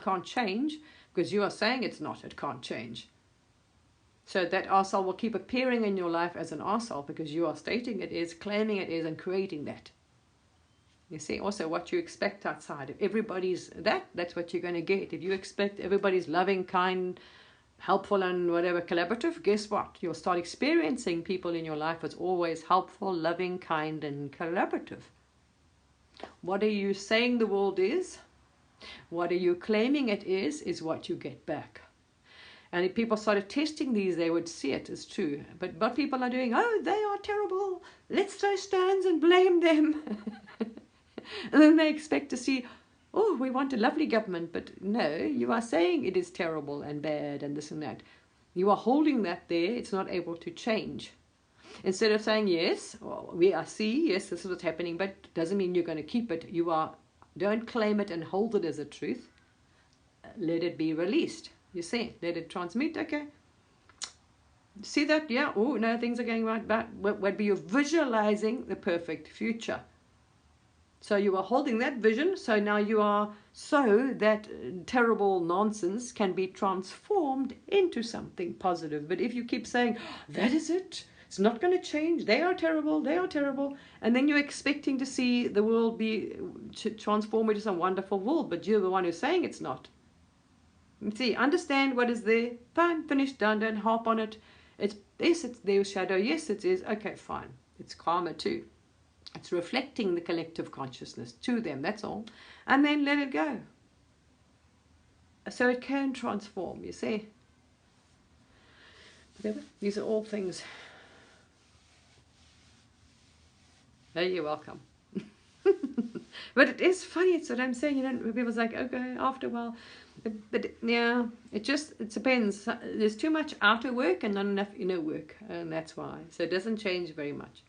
can't change because you are saying it's not, it can't change. So that arsehole will keep appearing in your life as an arsehole because you are stating it is, claiming it is, and creating that. You see, also what you expect outside. If everybody's that's what you're going to get. If you expect everybody's loving, kind, helpful, and whatever, collaborative, guess what? You'll start experiencing people in your life as always helpful, loving, kind, and collaborative. What are you saying the world is? What are you claiming it is what you get back. And if people started testing these, they would see it as true. But what people are doing, oh, they are terrible, let's throw stones and blame them. And then they expect to see, oh, we want a lovely government. But no, you are saying it is terrible and bad and this and that. You are holding that there, it's not able to change. Instead of saying, yes, well, yes, this is what's happening, but it doesn't mean you're going to keep it. Don't claim it and hold it as a truth. Let it be released. You see, let it transmit, okay. See that? Yeah, oh, no, things are going right, but you're visualizing the perfect future. So you are holding that vision, so now you are, so that terrible nonsense can be transformed into something positive. But if you keep saying, that is it, it's not going to change, they are terrible, and then you're expecting to see the world be transformed into some wonderful world, but you're the one who's saying it's not. See, understand what is there, fine, finished, done, don't harp on it. Yes, it's their shadow, yes, it is, okay, fine. It's karma too. It's reflecting the collective consciousness to them, that's all. And then let it go. So it can transform, you see. These are all things. Oh, you're welcome. But it is funny, it's what I'm saying, you know, people's like, okay, after a while. But yeah, it depends. There's too much outer work and not enough inner work, and that's why. So it doesn't change very much.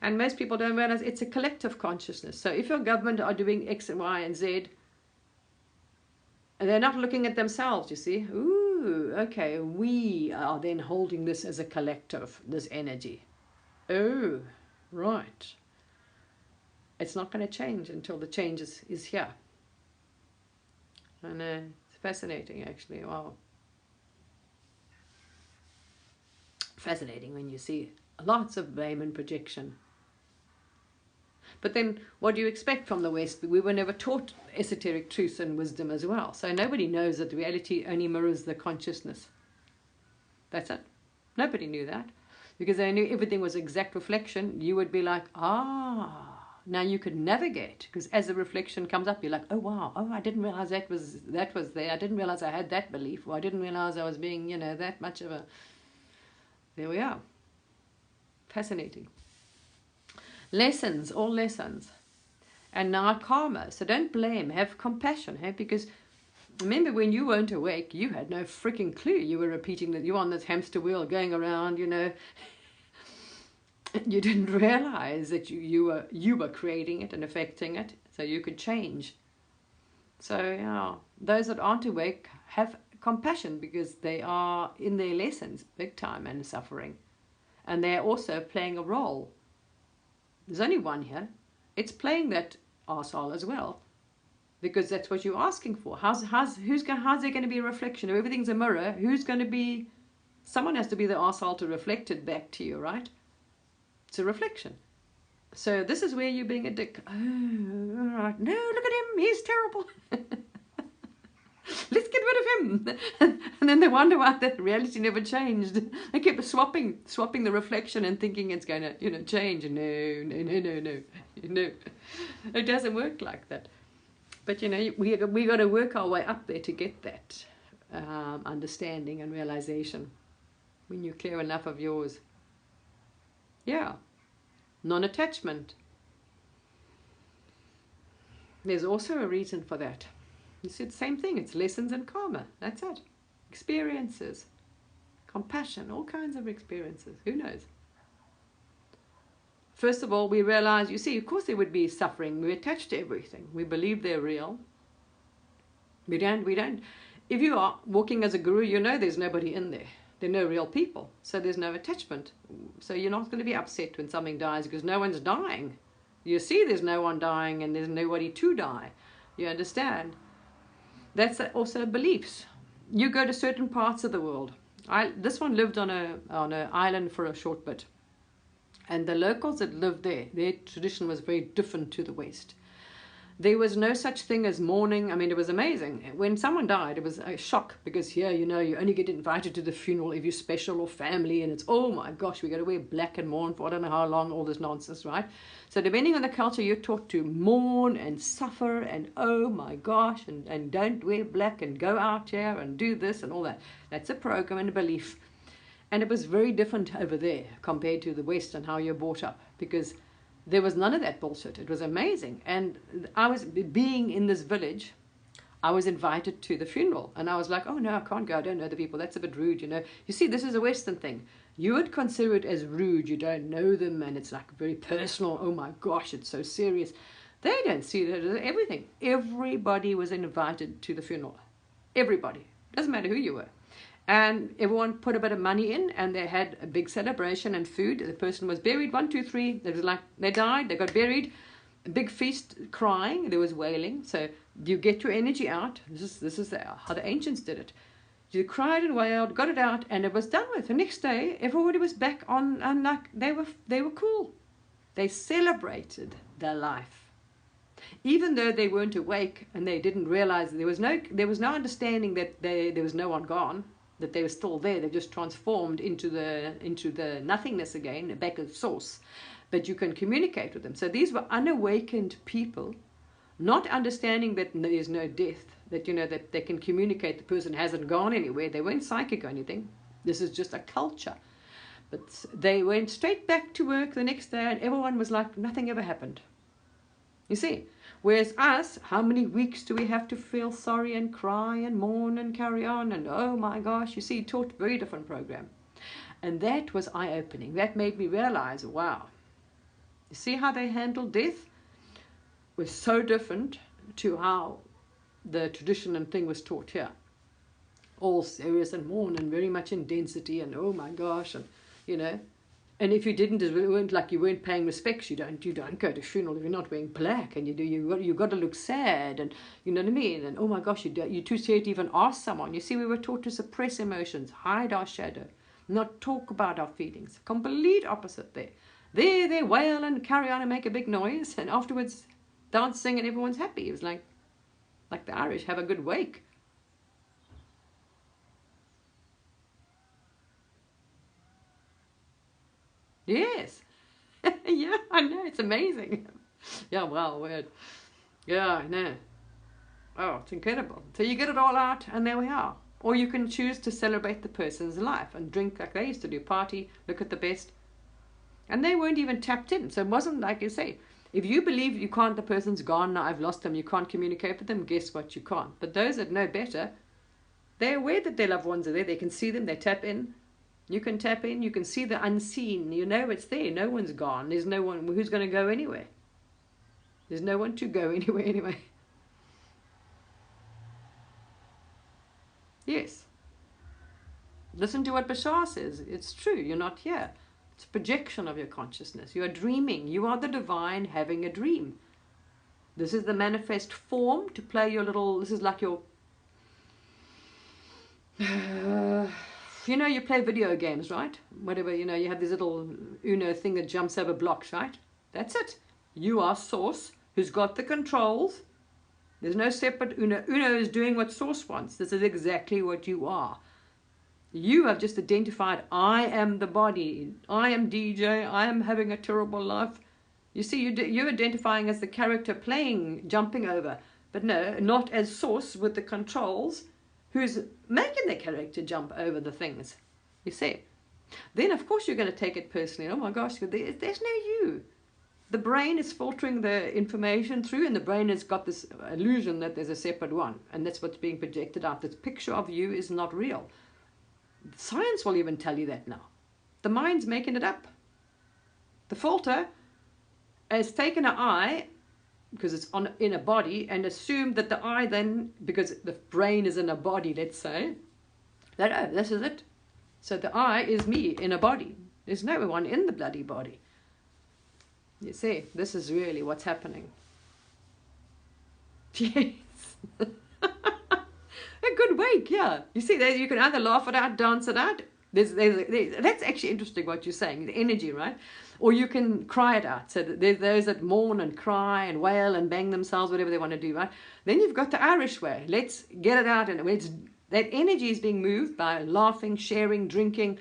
And most people don't realize it's a collective consciousness. So if your government are doing X and Y and Z, and they're not looking at themselves, you see. Ooh, okay, we are then holding this as a collective, this energy. Oh, right. It's not going to change until the change is here. And it's fascinating, actually. Wow. Fascinating when you see lots of blame and projection. But then what do you expect from the West? We were never taught esoteric truth and wisdom as well. So nobody knows that reality only mirrors the consciousness. That's it. Nobody knew that. Because they knew everything was exact reflection. You would be like, now you could navigate. Because as the reflection comes up, you're like, oh wow, oh, I didn't realize that was there. I didn't realize I had that belief. Or I didn't realize I was being, that much of a... There we are. Fascinating. Lessons, all lessons. And now karma. So don't blame, have compassion. Because remember when you weren't awake, you had no freaking clue. You were repeating that you're on this hamster wheel going around, You didn't realize that you were creating it and affecting it, so you could change. So yeah, those that aren't awake have compassion because they are in their lessons big time and suffering. And they're also playing a role. There's only one here. It's playing that arsehole as well. Because that's what you're asking for. How's there going to be a reflection? If everything's a mirror, who's going to be... Someone has to be the arsehole to reflect it back to you, right? It's a reflection. So this is where you're being a dick. Oh, all right. No, look at him. He's terrible. Let's get rid of him. And then they wonder why that reality never changed. They kept swapping the reflection and thinking it's going to, change. No. It doesn't work like that. But, we got to work our way up there to get that understanding and realization when you clear enough of yours. Yeah. Non-attachment. There's also a reason for that. You see, it's the same thing. It's lessons and karma. That's it. Experiences. Compassion. All kinds of experiences. Who knows? First of all, we realize, you see, of course there would be suffering. We attach to everything. We believe they're real. We don't. If you are walking as a guru, there's nobody in there. There are no real people. So there's no attachment. So you're not going to be upset when something dies because no one's dying. You see there's no one dying and there's nobody to die. You understand? That's also beliefs. You go to certain parts of the world. This one lived on a island for a short bit, and the locals that lived there, their tradition was very different to the West. There was no such thing as mourning. I mean, it was amazing. When someone died, it was a shock, because here, you know, you only get invited to the funeral if you're special or family, and it's, oh my gosh, we got to wear black and mourn for I don't know how long, all this nonsense, right? So depending on the culture, you're taught to mourn and suffer and oh my gosh, and don't wear black and go out here and do this and all that. That's a program and a belief. And it was very different over there compared to the West and how you're brought up, because there was none of that bullshit. It was amazing. And I was, being in this village, I was invited to the funeral. And I was like, oh no, I can't go. I don't know the people. That's a bit rude, you know. You see, this is a Western thing. You would consider it as rude. You don't know them, and it's like very personal. Oh my gosh, it's so serious. They don't see that as everything. Everybody was invited to the funeral. Everybody. Doesn't matter who you were. And everyone put a bit of money in, and they had a big celebration and food. The person was buried, 1, 2, 3. It was like they died, they got buried. A big feast, crying, there was wailing. So you get your energy out. This is how the ancients did it. You cried and wailed, got it out, and it was done with. The next day, everybody was back on, and like they were cool. They celebrated their life, even though they weren't awake and they didn't realize there was no understanding that there was no one gone. That they were still there. They just transformed into the nothingness again, back at source. But you can communicate with them. So these were unawakened people, not understanding that there's no death, that, you know, that they can communicate. The person hasn't gone anywhere. They weren't psychic or anything. This is just a culture. But they went straight back to work the next day, and everyone was like nothing ever happened. You see? Whereas us, how many weeks do we have to feel sorry and cry and mourn and carry on? And oh my gosh, you see, taught a very different program. And that was eye-opening. That made me realize, wow, you see how they handled death? Was so different to how the tradition and thing was taught here. All serious and mourn and very much in density and oh my gosh, and you know. And if you didn't, it weren't like you weren't paying respects. You don't go to funeral if you're not wearing black, and you got to look sad, and you know what I mean. And oh my gosh, you're too scared to even ask someone. You see, we were taught to suppress emotions, hide our shadow, not talk about our feelings. Complete opposite there. They wail and carry on and make a big noise, and afterwards dancing and everyone's happy. It was like the Irish have a good wake. Yes. Yeah, I know, it's amazing. Yeah, wow, word. Yeah, I know. Oh, it's incredible. So you get it all out, and there we are. Or you can choose to celebrate the person's life and drink like they used to do, party, look at the best. And they weren't even tapped in. So it wasn't like you say, if you believe you can't, the person's gone, now I've lost them, you can't communicate with them, guess what, you can't. But those that know better, they're aware that their loved ones are there, they can see them, they tap in. You can tap in, you can see the unseen, you know it's there, no one's gone, there's no one who's going to go anywhere. There's no one to go anywhere anyway. Yes. Listen to what Bashar says, it's true, you're not here. It's a projection of your consciousness, you are dreaming, you are the divine having a dream. This is the manifest form to play your little, this is like your... you know, you play video games, right? Whatever, you know, you have this little Uno thing that jumps over blocks, right? That's it. You are Source, who's got the controls. There's no separate Uno. Uno is doing what Source wants. This is exactly what you are. You have just identified, I am the body. I am DJ. I am having a terrible life. You see, you're identifying as the character playing, jumping over. But no, not as Source with the controls, who's making the character jump over the things, you see. Then, of course, you're going to take it personally. Oh, my gosh, there's no you. The brain is filtering the information through, and the brain has got this illusion that there's a separate one, and that's what's being projected out. This picture of you is not real. Science will even tell you that now. The mind's making it up. The filter has taken an eye, because it's in a body, and assumed that the eye then, because the brain is in a body, let's say, that, oh, this is it. So the eye is me in a body. There's no one in the bloody body. You see, this is really what's happening. Yes. A good wake, yeah. You see, you can either laugh it out, dance it out. That's actually interesting what you're saying, the energy, right? Or you can cry it out. So there's those that mourn and cry and wail and bang themselves, whatever they want to do, right? Then you've got the Irish way. Let's get it out. And that energy is being moved by laughing, sharing, drinking.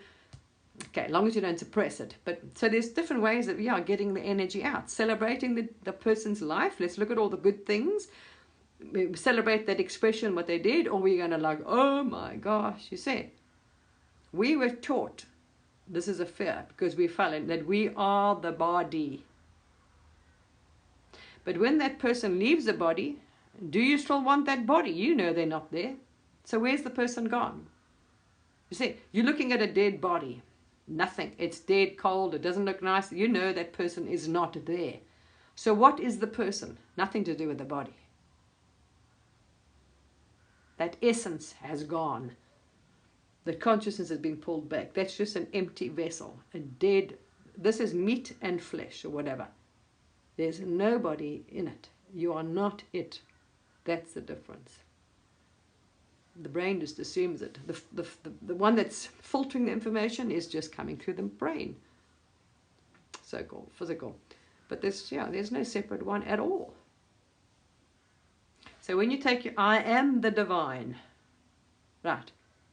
Okay, as long as you don't suppress it. But so there's different ways that we are getting the energy out. Celebrating the person's life. Let's look at all the good things. We celebrate that expression, what they did. Or we're going to like, oh my gosh, you see. We were taught, this is a fear, because we fell in, that we are the body. But when that person leaves the body, do you still want that body? You know they're not there. So where's the person gone? You see, you're looking at a dead body. Nothing. It's dead, cold. It doesn't look nice. You know that person is not there. So what is the person? Nothing to do with the body. That essence has gone. The consciousness has been pulled back. That's just an empty vessel, a dead, this is meat and flesh or whatever. There's nobody in it. You are not it. That's the difference. The brain just assumes it. The one that's filtering the information is just coming through the brain. So-called physical. But there's no separate one at all. So when you take your, I am the divine. Right.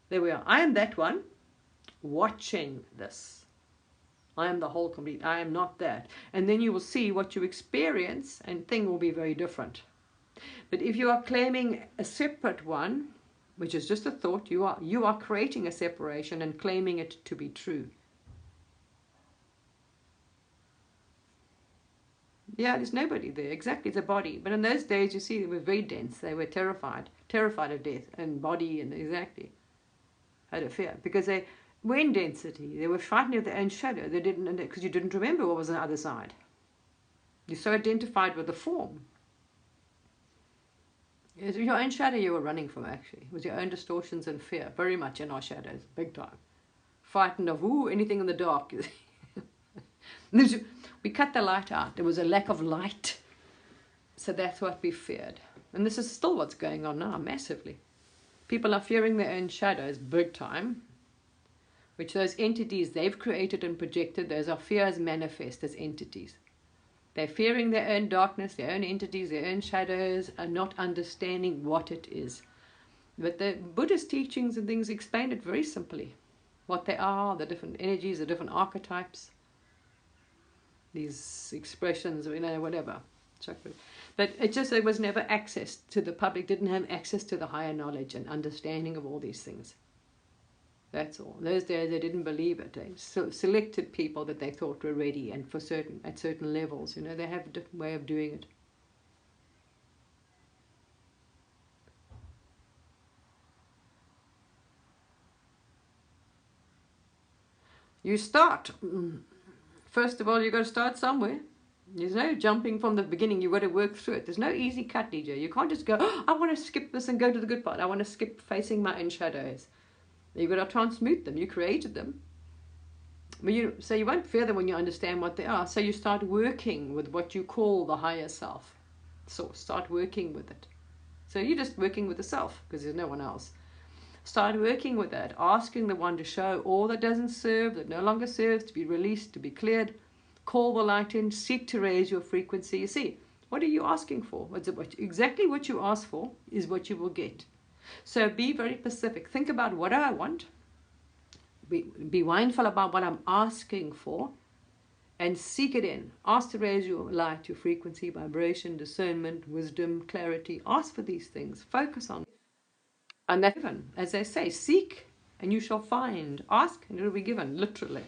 There we are. I am that one watching this. I am the whole complete. I am not that. And then you will see what you experience and thing will be very different. But if you are claiming a separate one, which is just a thought, you are creating a separation and claiming it to be true. Yeah, there's nobody there. Exactly, it's a body. But in those days, you see, they were very dense. They were terrified of death and body and exactly. Out of fear, because they were in density. They were frightened of their own shadow. They didn't, because you didn't remember what was on the other side. You're so identified with the form. It was your own shadow you were running from, actually. It was your own distortions and fear, very much in our shadows, big time. Frightened of anything in the dark. We cut the light out. There was a lack of light, so that's what we feared. And this is still what's going on now, massively. People are fearing their own shadows big time, which those entities they've created and projected, those are fears manifest as entities. They're fearing their own darkness, their own entities, their own shadows, and not understanding what it is. But the Buddhist teachings and things explain it very simply. What they are, the different energies, the different archetypes, these expressions, whatever. But it just, there was never access to the public, didn't have access to the higher knowledge and understanding of all these things. That's all. Those days they didn't believe it. They selected people that they thought were ready and at certain levels. They have a different way of doing it. You start. First of all, you've got to start somewhere. There's no jumping from the beginning. You've got to work through it. There's no easy cut, DJ. You can't just go, I want to skip this and go to the good part. I want to skip facing my own shadows. You've got to transmute them. You created them. So you won't fear them when you understand what they are. So you start working with what you call the higher self. So start working with it. So you're just working with the self because there's no one else. Start working with that. Asking the one to show all that doesn't serve, that no longer serves, to be released, to be cleared. Call the light in, seek to raise your frequency. You see, what are you asking for? Exactly what you ask for is what you will get. So be very specific. Think about what I want. Be mindful about what I'm asking for and seek it in. Ask to raise your light, your frequency, vibration, discernment, wisdom, clarity. Ask for these things. Focus on it. And that's given. As they say, seek and you shall find. Ask and it will be given, literally.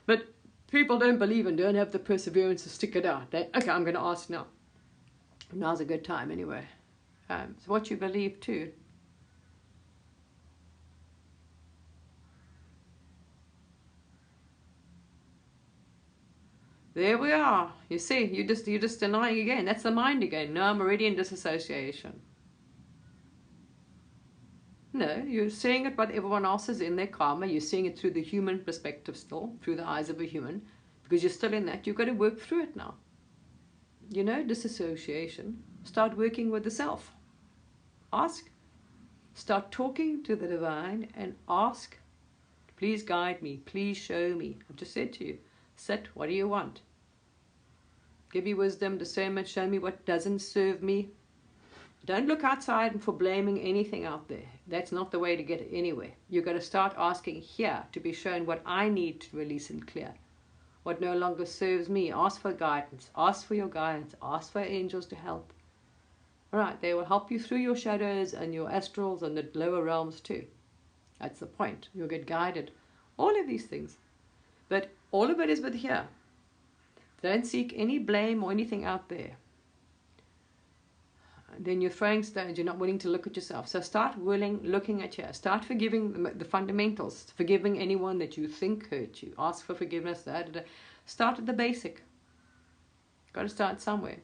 But people don't believe and don't have the perseverance to stick it out. Okay, I'm going to ask now. Now's a good time anyway. So what you believe too. There we are. You see, you're just denying again. That's the mind again. No, I'm already in disassociation. No, you're seeing it, but everyone else is in their karma. You're seeing it through the human perspective still, through the eyes of a human, because you're still in that. You've got to work through it now. Disassociation. Start working with the self. Ask. Start talking to the divine and ask, please guide me, please show me. I've just said to you, sit, what do you want? Give me wisdom, discernment, show me what doesn't serve me. Don't look outside for blaming anything out there. That's not the way to get anywhere. You've got to start asking here to be shown what I need to release and clear. What no longer serves me. Ask for guidance. Ask for your guidance. Ask for angels to help. All right, they will help you through your shadows and your astrals and the lower realms too. That's the point. You'll get guided. All of these things. But all of it is with here. Don't seek any blame or anything out there. Then you're throwing stones. You're not willing to look at yourself. So start looking at you. Start forgiving the fundamentals. Forgiving anyone that you think hurt you. Ask for forgiveness. Start at the basic. Got to start somewhere.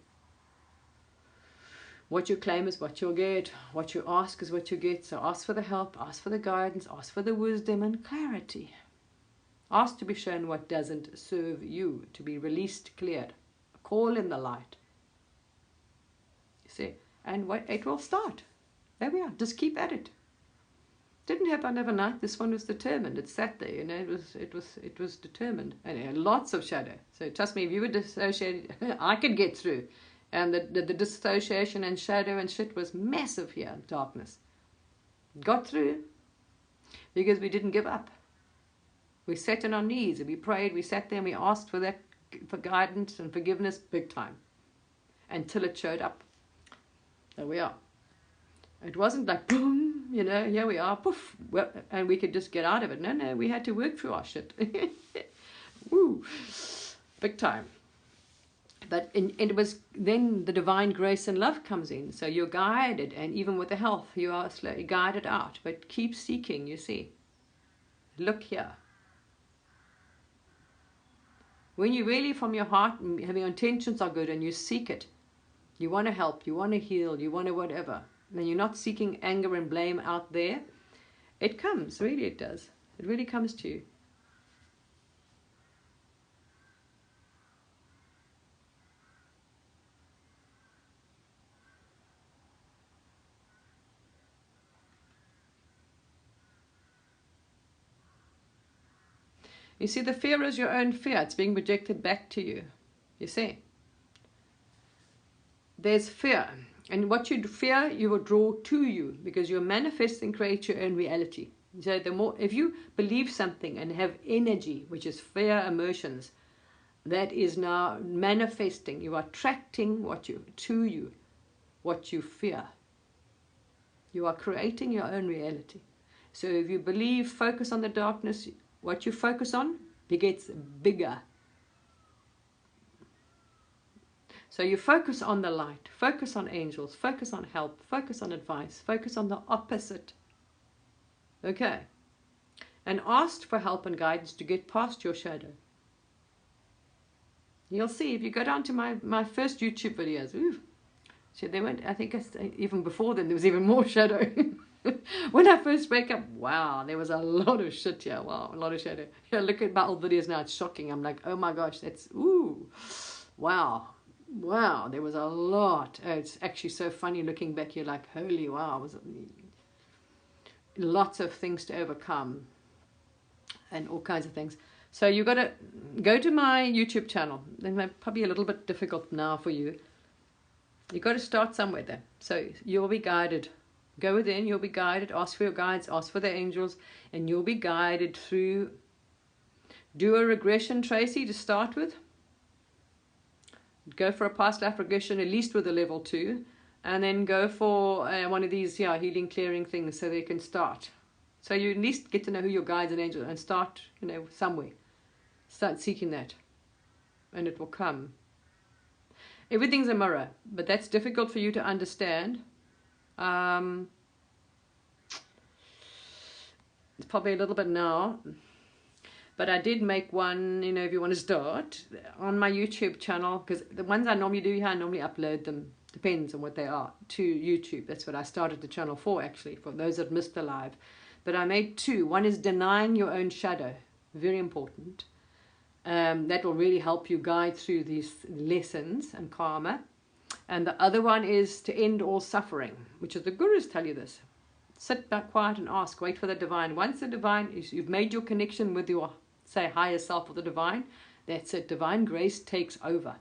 What you claim is what you'll get. What you ask is what you get. So ask for the help. Ask for the guidance. Ask for the wisdom and clarity. Ask to be shown what doesn't serve you. To be released, cleared. Call in the light. You see? And it will start. There we are. Just keep at it. Didn't happen overnight. This one was determined. It sat there. You know, it was determined. And it had lots of shadow. So trust me, if you were dissociated, I could get through. And the dissociation and shadow and shit was massive here. Darkness. Got through because we didn't give up. We sat on our knees and we prayed. We sat there and we asked for guidance and forgiveness big time until it showed up. There we are. It wasn't like, boom, you know, here we are, poof, and we could just get out of it. No, we had to work through our shit. Woo, big time. But it was then the divine grace and love comes in. So you're guided, and even with the health, you are slowly guided out. But keep seeking, you see. Look here. When you really, from your heart, and your intentions are good, and you seek it, you want to help, you want to heal, you want to whatever. Then you're not seeking anger and blame out there. It comes, really it does. It really comes to you. You see, the fear is your own fear. It's being projected back to you. You see? There's fear. And what you fear, you will draw to you because you're manifesting, create your own reality. So the more, if you believe something and have energy, which is fear emotions, that is now manifesting. You are attracting what you fear. You are creating your own reality. So if you believe, focus on the darkness, what you focus on gets bigger. So you focus on the light, focus on angels, focus on help, focus on advice, focus on the opposite. Okay. And ask for help and guidance to get past your shadow. You'll see, if you go down to my first YouTube videos, so they went, I think even before then, there was even more shadow. When I first wake up, wow, there was a lot of shit here. Wow, a lot of shadow. Yeah, look at my old videos now, it's shocking. I'm like, oh my gosh, that's, wow. Wow, there was a lot. It's actually so funny looking back. You're like, holy wow, was lots of things to overcome and all kinds of things. So you got to go to my YouTube channel. They're probably a little bit difficult now for you. You got to start somewhere there. So you'll be guided. Go within, you'll be guided. Ask for your guides, ask for the angels, and you'll be guided through. Do a regression, Tracy, to start with. Go for a past life regression, at least with a level 2, and then go for one of these healing, clearing things so they can start. So you at least get to know who your guides and angels, and start, somewhere. Start seeking that, and it will come. Everything's a mirror, but that's difficult for you to understand. It's probably a little bit now. But I did make one, if you want to start, on my YouTube channel, because the ones I normally do here, I normally upload them, depends on what they are, to YouTube. That's what I started the channel for, actually, for those that missed the live. But I made 2. One is denying your own shadow, very important. That will really help you guide through these lessons and karma. And the other one is to end all suffering, which is the gurus tell you this. Sit back quiet and ask. Wait for the divine. Once the divine is, you've made your connection with your, say, higher self or the divine, that's it. Divine grace takes over.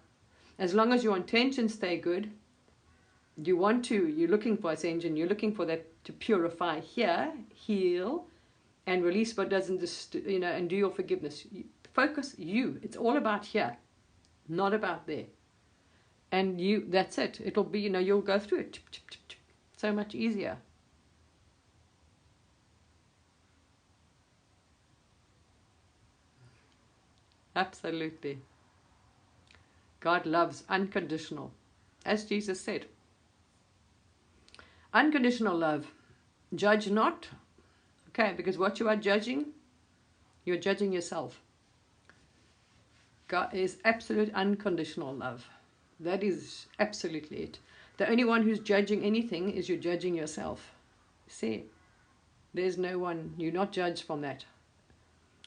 As long as your intentions stay good, you're looking for ascension, you're looking for that to purify here, heal, and release what doesn't, and do your forgiveness. Focus you. It's all about here, not about there. And that's it. It'll be, you'll go through it. So much easier. Absolutely. God loves unconditional. As Jesus said, unconditional love. Judge not. Okay, because what you are judging, you're judging yourself. God is absolute unconditional love. That is absolutely it. The only one who's judging anything is you're judging yourself. See, there's no one, you're not judged from that.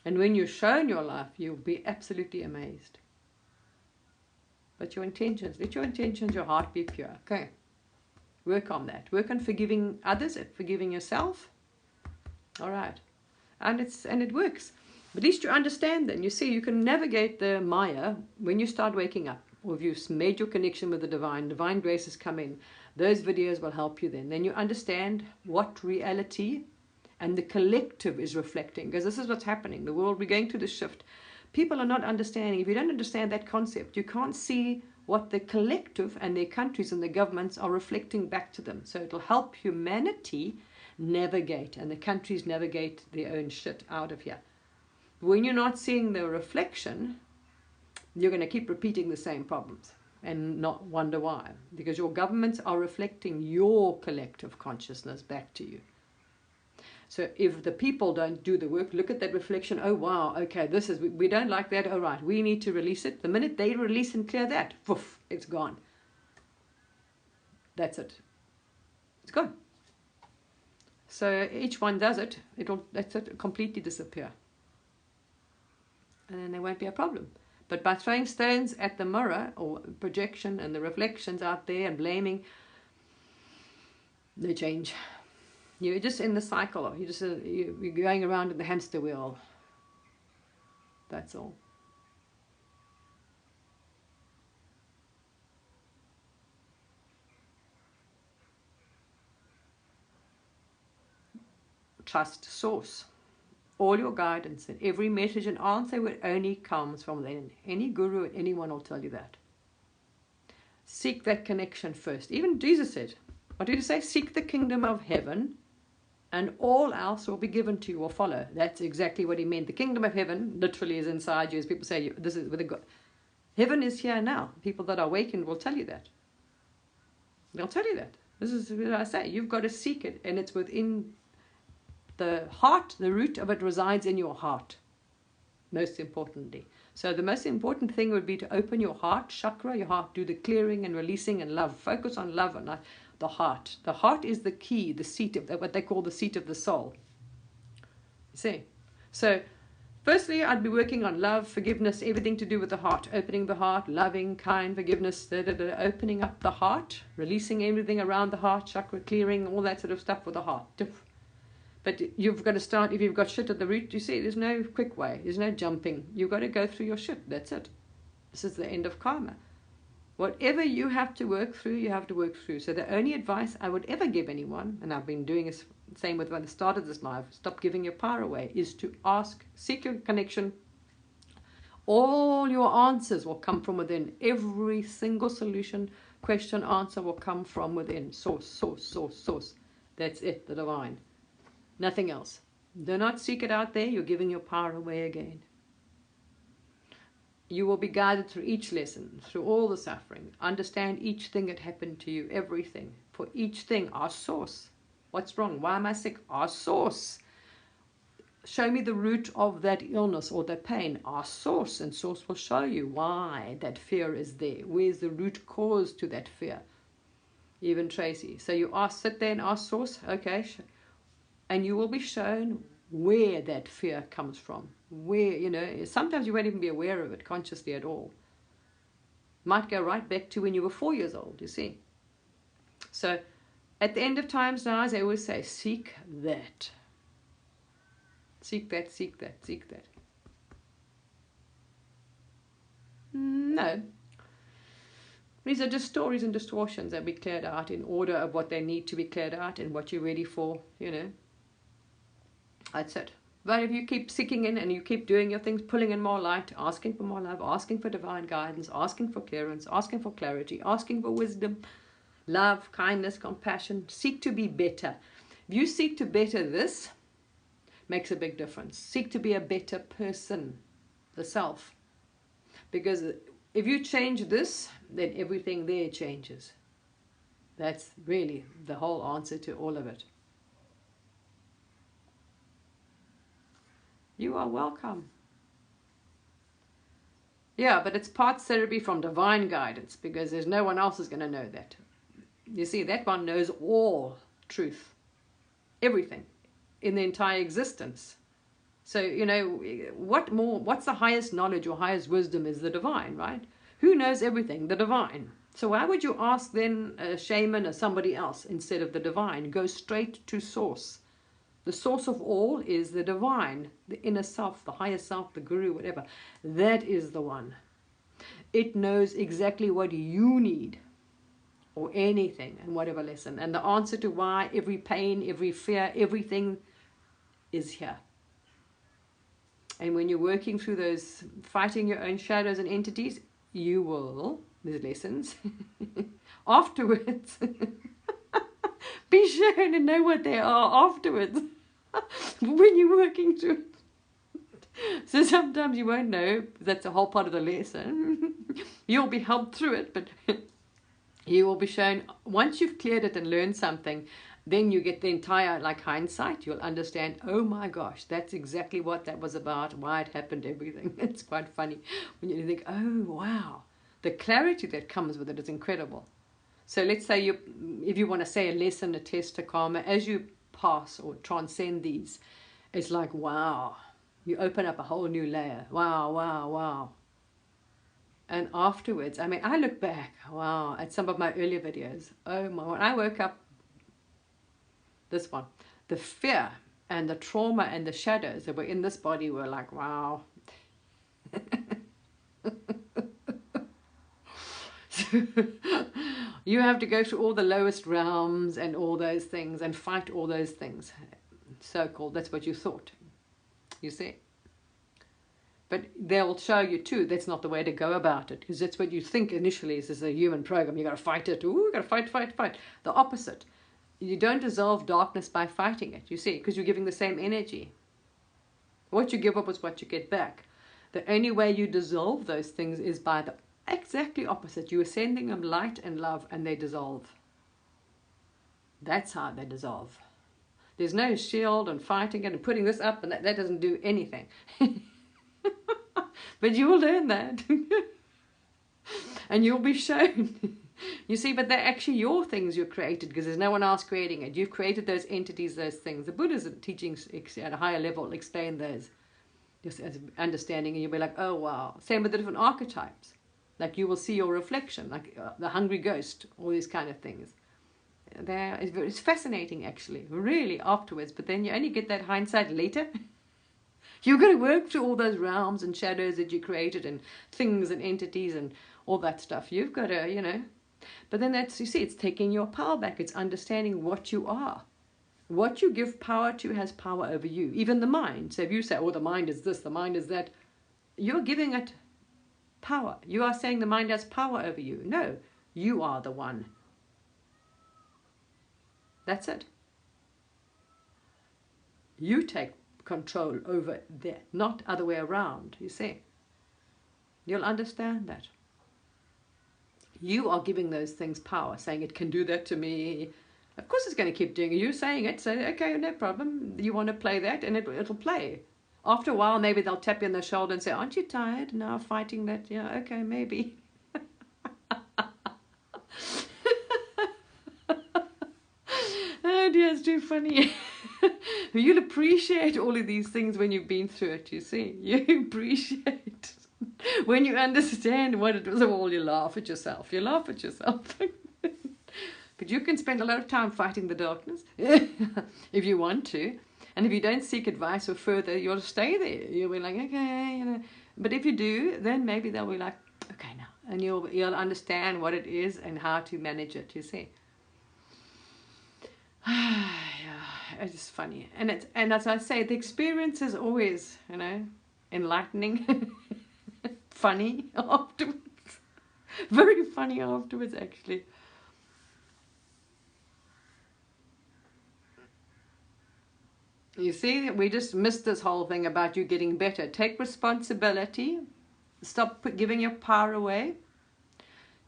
And when you're shown your life, you'll be absolutely amazed. But your intentions, let your intentions, your heart be pure. Okay, work on that. Work on forgiving others, forgiving yourself. All right, and it works. But at least you understand then. You see, you can navigate the Maya when you start waking up, or if you've made your connection with the divine graces come in. Those videos will help you then. Then you understand what reality and the collective is reflecting, because this is what's happening. The world, we're going through the shift. People are not understanding. If you don't understand that concept, you can't see what the collective and their countries and their governments are reflecting back to them. So it'll help humanity navigate, and the countries navigate their own shit out of here. When you're not seeing the reflection, you're going to keep repeating the same problems and not wonder why. Because your governments are reflecting your collective consciousness back to you. So if the people don't do the work, look at that reflection. Oh, wow, okay, we don't like that. All right, we need to release it. The minute they release and clear that, poof, it's gone. That's it. It's gone. So each one does it. It'll completely disappear. And then there won't be a problem. But by throwing stones at the mirror or projection and the reflections out there and blaming, they change. You're just in the cycle. You're going around in the hamster wheel. That's all. Trust source. All your guidance and every message and answer only comes from within. Any guru, anyone will tell you that. Seek that connection first. Even Jesus said, what did he say? Seek the kingdom of heaven, and all else will be given to you or follow. That's exactly what he meant. The kingdom of heaven literally is inside you. As people say, this is with God. Heaven is here now. People that are awakened will tell you that. They'll tell you that. This is what I say. You've got to seek it, and it's within the heart. The root of it resides in your heart, most importantly. So the most important thing would be to open your heart chakra, your heart, do the clearing and releasing and love. Focus on love and the heart. The heart is the key, the seat of what they call the seat of the soul. You see? So firstly, I'd be working on love, forgiveness, everything to do with the heart. Opening the heart, loving, kind, forgiveness, opening up the heart, releasing everything around the heart, chakra clearing, all that sort of stuff for the heart. But you've got to start, if you've got shit at the root, you see, there's no quick way. There's no jumping. You've got to go through your shit. That's it. This is the end of karma. Whatever you have to work through, you have to work through. So the only advice I would ever give anyone, and I've been doing the same with when I started this live, stop giving your power away, is to ask, seek your connection. All your answers will come from within. Every single solution, question, answer will come from within. Source, source, source, source. That's it, the divine. Nothing else. Do not seek it out there. You're giving your power away again. You will be guided through each lesson, through all the suffering. Understand each thing that happened to you, everything. For each thing, our source. What's wrong? Why am I sick? Our source. Show me the root of that illness or that pain. Our source. And source will show you why that fear is there. Where's the root cause to that fear? Even Tracy. So you sit there and ask source. Okay. And you will be shown where that fear comes from. Where, sometimes you won't even be aware of it consciously at all. Might go right back to when you were 4 years old, you see. So, At the end of times now, as I always say, seek that. Seek that, seek that, seek that. No. These are just stories and distortions that we cleared out in order of what they need to be cleared out and what you're ready for, That's it. But if you keep seeking in and you keep doing your things, pulling in more light, asking for more love, asking for divine guidance, asking for clearance, asking for clarity, asking for wisdom, love, kindness, compassion, seek to be better. If you seek to better this, makes a big difference. Seek to be a better person, the self. Because if you change this, then everything there changes. That's really the whole answer to all of it. You are welcome. Yeah, but it's part therapy from divine guidance, because there's no one else is going to know that. You see, that one knows all truth, everything in the entire existence. So, what's the highest knowledge or highest wisdom is the divine, right? Who knows everything? The divine. So why would you ask then a shaman or somebody else instead of the divine? Go straight to source. The source of all is the divine, the inner self, the higher self, the guru, whatever. That is the one. It knows exactly what you need, or anything, and whatever lesson. And the answer to why every pain, every fear, everything is here. And when you're working through those, fighting your own shadows and entities, you will, there's lessons, afterwards, be shown and know what they are afterwards, when you're working through it. So sometimes you won't know, that's a whole part of the lesson. You'll be helped through it, but you will be shown, once you've cleared it and learned something, then you get the entire, hindsight. You'll understand, oh my gosh, that's exactly what that was about, why it happened, everything. It's quite funny when you think, oh wow, the clarity that comes with it is incredible. So let's say if you want to say a lesson, a test, a karma, as you pass or transcend these, it's like, wow, you open up a whole new layer. Wow, wow, wow. And afterwards, I look back, wow, at some of my earlier videos. Oh my, when I woke up, this one, the fear and the trauma and the shadows that were in this body were like, wow. So, you have to go through all the lowest realms and all those things and fight all those things. So-called, that's what you thought. You see? But they'll show you too, that's not the way to go about it. Because that's what you think initially is a human program. You got to fight it. Ooh, you got to fight, fight, fight. The opposite. You don't dissolve darkness by fighting it, you see, because you're giving the same energy. What you give up is what you get back. The only way you dissolve those things is by the exactly opposite. You are sending them light and love and they dissolve. That's how they dissolve. There's no shield and fighting it and putting this up, and that doesn't do anything. But you will learn that. And you'll be shown. You see, but they're actually your things you created, because there's no one else creating it. You've created those entities, those things. The Buddha's teachings at a higher level explain those, just as understanding, and you'll be like, oh wow. Same with the different archetypes. Like you will see your reflection, like the hungry ghost, all these kind of things. It's fascinating actually, really, afterwards. But then you only get that hindsight later. You've got to work through all those realms and shadows that you created and things and entities and all that stuff. You've got to, But then that's, you see, it's taking your power back. It's understanding what you are. What you give power to has power over you. Even the mind. So if you say, oh, the mind is this, the mind is that, you're giving it power. You are saying the mind has power over you. No, you are the one. That's it. You take control over that, not other way around, you see. You'll understand that. You are giving those things power, saying it can do that to me. Of course it's going to keep doing it. You're saying it, so okay, no problem. You want to play that, and it'll play. After a while, maybe they'll tap you on the shoulder and say, aren't you tired now fighting that? Yeah, okay, maybe. Oh dear, it's too funny. You'll appreciate all of these things when you've been through it, you see. You appreciate. When you understand what it was all, you laugh at yourself. You laugh at yourself. But you can spend a lot of time fighting the darkness if you want to. And if you don't seek advice or further, you'll stay there. You'll be like, okay, you know. But if you do, then maybe they'll be like, okay, now. And you'll understand what it is and how to manage it, you see. Yeah, it's funny. And as I say, the experience is always, you know, enlightening, funny afterwards. Very funny afterwards, actually. You see, we just missed this whole thing about you getting better. Take responsibility. Stop giving your power away.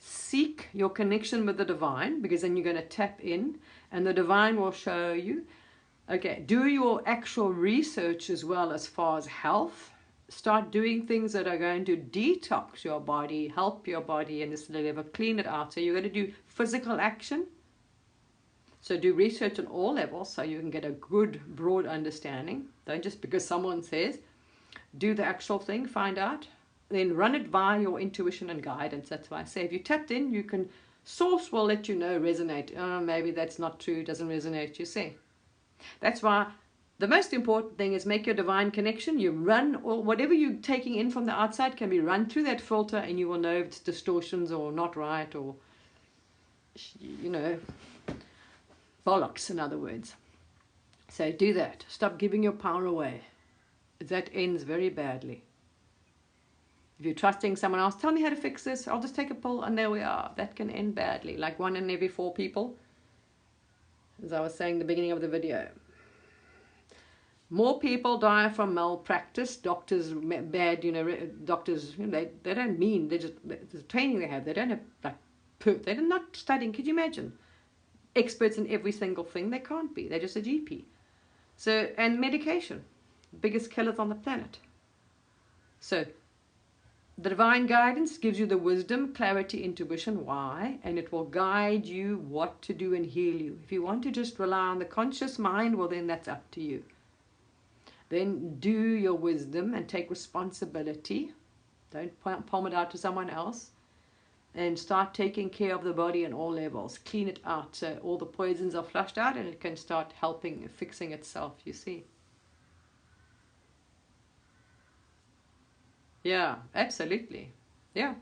Seek your connection with the divine, because then you're going to tap in and the divine will show you. Okay, do your actual research as well as far as health. Start doing things that are going to detox your body, help your body in this level, clean it out. So you're going to do physical action. So do research on all levels so you can get a good, broad understanding. Don't just because someone says, do the actual thing, find out. Then run it via your intuition and guidance. That's why I say if you tapped in, you can, source will let you know, resonate. Oh, maybe that's not true, doesn't resonate, you see. That's why the most important thing is make your divine connection. You run, or whatever you're taking in from the outside can be run through that filter and you will know if it's distortions or not right or, you know, bollocks, in other words. So do that. Stop giving your power away. That ends very badly. If you're trusting someone else, tell me how to fix this, I'll just take a pill, and there we are. That can end badly, like 1 in every 4 people, as I was saying at the beginning of the video. More people die from malpractice, doctors, bad, you know, doctors, you know, they don't mean, they just, the training they have, they don't have, like, they're not studying, could you imagine? Experts in every single thing, they can't be, they're just a GP. So, and medication, biggest killers on the planet. So, the divine guidance gives you the wisdom, clarity, intuition, why, and it will guide you what to do and heal you. If you want to just rely on the conscious mind, well then that's up to you. Then do your wisdom and take responsibility. Don't palm it out to someone else. And start taking care of the body on all levels. Clean it out so all the poisons are flushed out and it can start helping, fixing itself, you see. Yeah, absolutely. Yeah.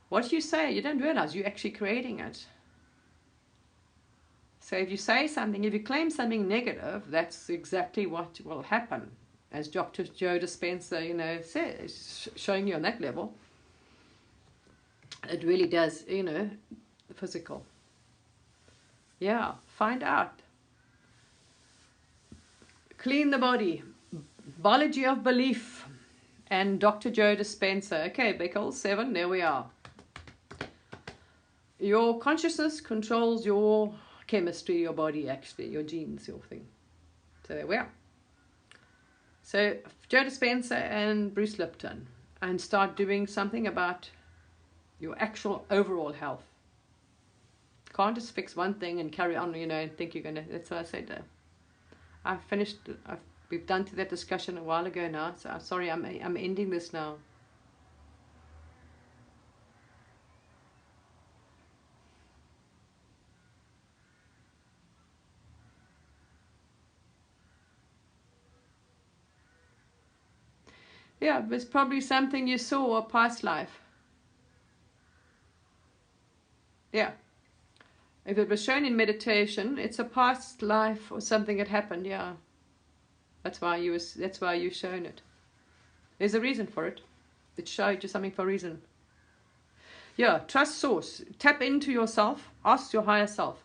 What you say, you don't realize you're actually creating it. So if you say something, if you claim something negative, that's exactly what will happen. As Dr. Joe Dispenza, you know, says, showing you on that level. It really does, you know, physical. Yeah, find out. Clean the body. Biology of belief. And Dr. Joe Dispenza. Okay, Bickle, 7, there we are. Your consciousness controls your chemistry, your body actually, your genes, your thing. So there we are. So Joe Dispenza and Bruce Lipton. And start doing something about your actual overall health. Can't just fix one thing and carry on, you know, and think you're going to, that's what I said. I've finished, we've done to that discussion a while ago now, so I'm sorry, I'm ending this now. Yeah, it's probably something you saw a past life. Yeah. If it was shown in meditation, it's a past life or something that happened, yeah. That's why you've shown it. There's a reason for it. It showed you something for a reason. Yeah, trust source. Tap into yourself. Ask your higher self.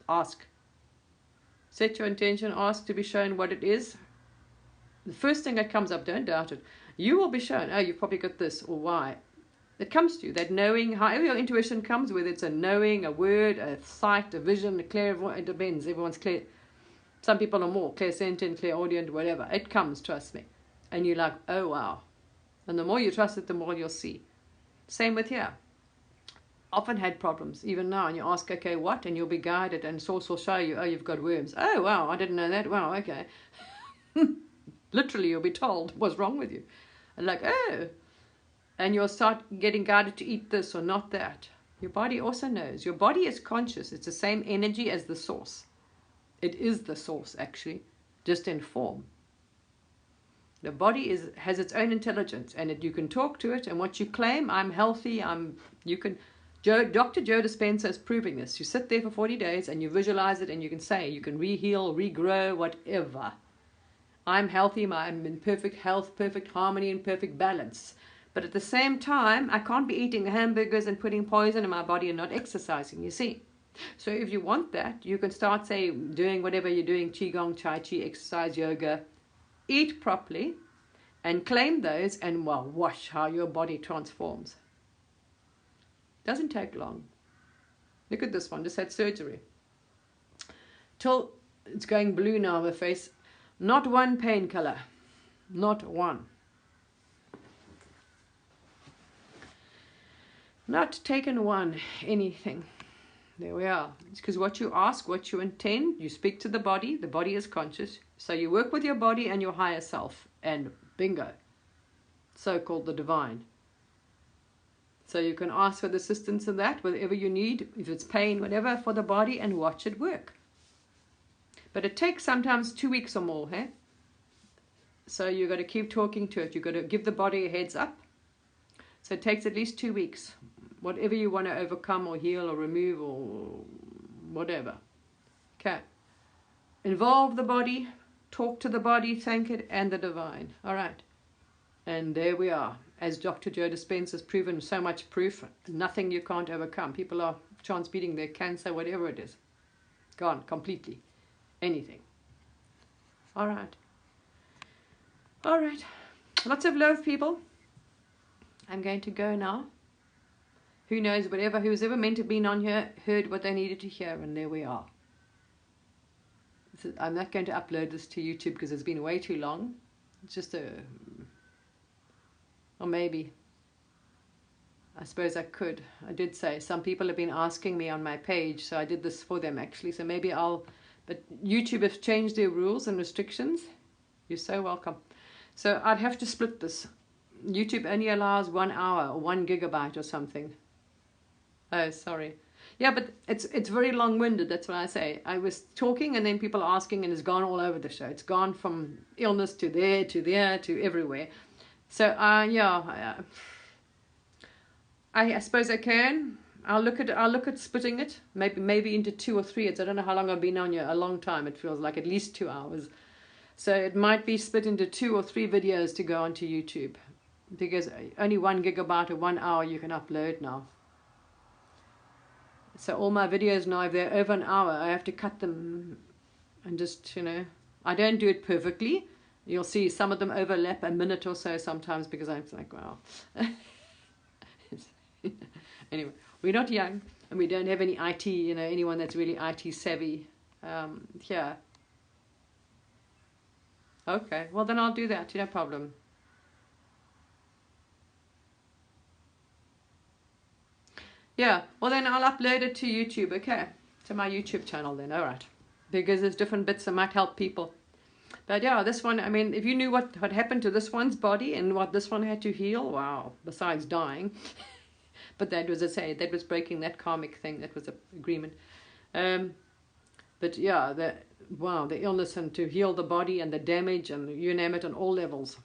Ask. Set your intention. Ask to be shown what it is. The first thing that comes up, don't doubt it. You will be shown, oh, you've probably got this, or why. It comes to you, that knowing, however your intuition comes, whether it's a knowing, a word, a sight, a vision, a clairvoyant, it depends. Everyone's clear. Some people are more clairsentient, clairaudient, whatever. It comes, trust me. And you're like, oh, wow. And the more you trust it, the more you'll see. Same with here. Often had problems, even now, and you ask, okay, what? And you'll be guided, and source will show you, oh, you've got worms. Oh, wow, I didn't know that. Wow, okay. Literally, you'll be told what's wrong with you. And like, oh. And you'll start getting guided to eat this or not that. Your body also knows. Your body is conscious. It's the same energy as the source. It is the source, actually, just in form. The body has its own intelligence, and you can talk to it, and what you claim, I'm healthy, Dr. Joe Dispenza is proving this. You sit there for 40 days and you visualize it, and you can say, you can re-heal, regrow, whatever. I'm healthy, I'm in perfect health, perfect harmony, and perfect balance. But at the same time, I can't be eating hamburgers and putting poison in my body and not exercising, you see. So if you want that, you can start, say, doing whatever you're doing, Qigong, Tai Chi, exercise, yoga. Eat properly and claim those, and well, watch how your body transforms. Doesn't take long. Look at this one, just had surgery. Till it's going blue now, the face. Not one painkiller. Not one. Not taken one, anything. There we are. It's because what you ask, what you intend, you speak to the body is conscious. So you work with your body and your higher self, and bingo, so-called the divine. So you can ask for the assistance in that, whatever you need, if it's pain, whatever, for the body, and watch it work. But it takes sometimes 2 weeks or more, hey? So you've got to keep talking to it. You've got to give the body a heads up. So it takes at least 2 weeks. Whatever you want to overcome or heal or remove or whatever. Okay. Involve the body, talk to the body, thank it, and the divine. All right. And there we are. As Dr. Joe Dispenza has proven, so much proof, nothing you can't overcome. People are transmuting their cancer, whatever it is. Gone completely. Anything. All right. All right. Lots of love, people. I'm going to go now. Who knows, who's ever meant to be on here heard what they needed to hear, and there we are. I'm not going to upload this to YouTube because it's been way too long. It's just or maybe, I suppose I could. I did say, some people have been asking me on my page, so I did this for them actually, so maybe but YouTube has changed their rules and restrictions. You're so welcome. So I'd have to split this. YouTube only allows 1 hour or 1 gigabyte or something. Oh, sorry. Yeah, but it's very long-winded, that's what I say. I was talking and then people asking, and it's gone all over the show. It's gone from illness to there, to everywhere. So, yeah, I suppose I can. I'll look at splitting it, maybe into 2 or 3. I don't know how long I've been on here, a long time. It feels like at least 2 hours. So it might be split into 2 or 3 videos to go onto YouTube, because only 1 gigabyte or 1 hour you can upload now. So all my videos now, if they're over an hour, I have to cut them and just, I don't do it perfectly. You'll see some of them overlap a minute or so sometimes, because I'm like, wow. Anyway, we're not young and we don't have any IT, anyone that's really IT savvy here. Okay, well then I'll do that, no problem. Yeah, well then I'll upload it to YouTube, okay? To my YouTube channel then, alright. Because there's different bits that might help people. But yeah, this one, I mean, if you knew what had happened to this one's body and what this one had to heal, wow, besides dying. But that was, that was breaking that karmic thing, that was an agreement. But yeah, the illness, and to heal the body and the damage and you name it on all levels.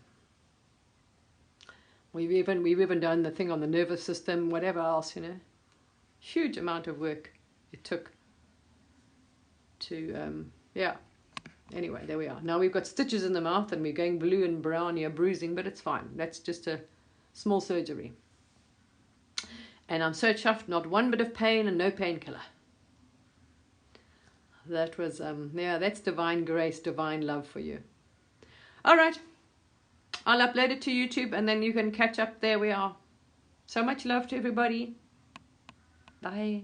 We've even done the thing on the nervous system, whatever else, Huge amount of work it took to, yeah. Anyway, there we are. Now we've got stitches in the mouth and we're going blue and brown here, bruising, but it's fine. That's just a small surgery. And I'm so chuffed, not one bit of pain and no painkiller. That was, yeah, that's divine grace, divine love for you. All right. I'll upload it to YouTube and then you can catch up. There we are. So much love to everybody. Bye.